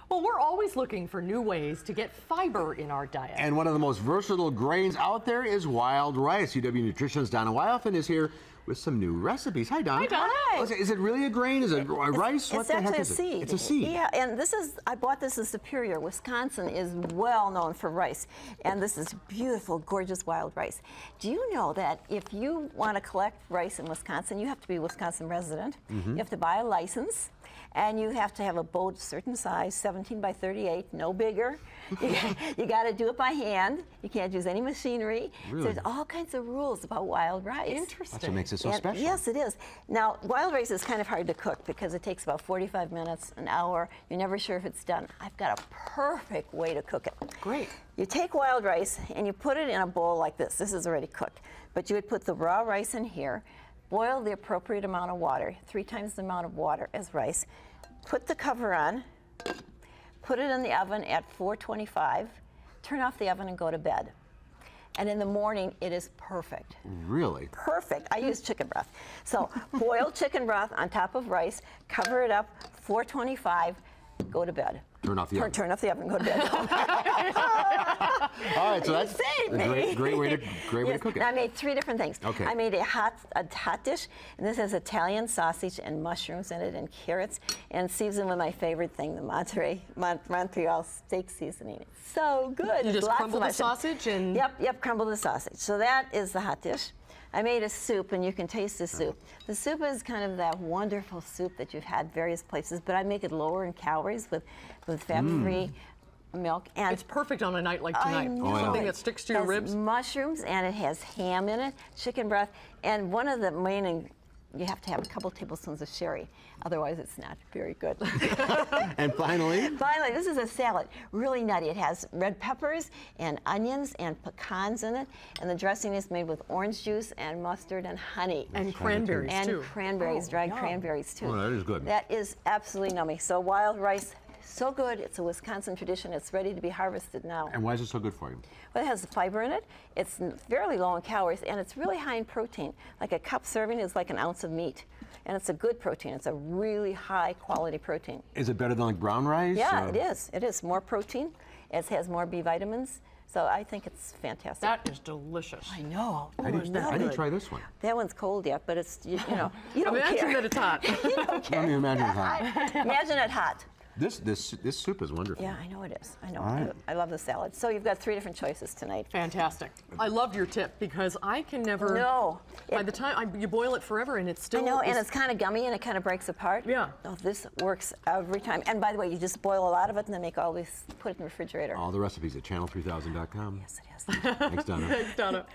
Well, we're always looking for new ways to get fiber in our diet. And one of the most versatile grains out there is wild rice. UW Nutritionist Donna Weihofen is here with some new recipes. Hi, Donna. Hi, Donna. Oh, is it really a grain? Is it rice? What the heck is it? It's actually a seed. It's a seed. Yeah, and this is, I bought this in Superior. Wisconsin is well known for rice. And this is beautiful, gorgeous wild rice. Do you know that if you want to collect rice in Wisconsin, you have to be a Wisconsin resident. You have to buy a license. And you have to have a boat a certain size, 17 by 38, no bigger. You got to do it by hand. You can't use any machinery. Really? So there's all kinds of rules about wild rice. Interesting. That's what makes it so special. Yes, it is. Now, wild rice is kind of hard to cook because it takes about 45 minutes, an hour. You're never sure if it's done. I've got a perfect way to cook it. Great. You take wild rice and you put it in a bowl like this. This is already cooked. But you would put the raw rice in here, boil the appropriate amount of water, 3 times the amount of water as rice. Put the cover on, put it in the oven at 425, turn off the oven and go to bed. And in the morning, it is perfect. Really? Perfect. I use chicken broth. So boil chicken broth on top of rice, cover it up, 425, go to bed. Turn off the oven. Turn off the oven, go to bed. All right, so that's a great way to cook it. I made 3 different things. Okay. I made a hot dish, and this has Italian sausage and mushrooms in it and carrots, and seasoned with my favorite thing, the Montreal steak seasoning. It's so good. You just Lots crumble of the sausage and... Yep, crumble the sausage. So that is the hot dish. I made a soup, and you can taste the soup. The soup is kind of that wonderful soup that you've had various places, but I make it lower in calories with fat-free milk. And it's perfect on a night like tonight. I know. Something that sticks to your ribs. Mushrooms, and it has ham in it, chicken broth, and one of the main, you have to have a couple tablespoons of sherry. Otherwise, it's not very good. And finally? Finally, this is a salad. Really nutty. It has red peppers and onions and pecans in it. And the dressing is made with orange juice and mustard and honey. And cranberries, too. And cranberries, dried cranberries, too. Oh, that is good. That is absolutely nummy. So wild rice, so good. It's a Wisconsin tradition. It's ready to be harvested now. And why is it so good for you? Well, it has the fiber in it. It's fairly low in calories, and it's really high in protein. Like a cup serving is like an ounce of meat. And it's a good protein. It's a really high quality protein. Is it better than like brown rice? Yeah, it is. It is more protein. It has more B vitamins. So I think it's fantastic. That is delicious. I know. I didn't try this one. That one's cold yet, but it's, you know, you don't Imagine care. that it's hot. You don't care. Let me imagine it hot. Imagine it hot. This soup is wonderful. Yeah, I know it is. I know. All right. I love the salad. So you've got 3 different choices tonight. Fantastic. I loved your tip because I can never... No. By the time you boil it forever and it's still... I know, and it's kind of gummy and it kind of breaks apart. Yeah. Oh, this works every time. And by the way, you just boil a lot of it and then make all these, put it in the refrigerator. All the recipes at channel3000.com. Yes, it is. Thanks, Donna. Thanks, Donna.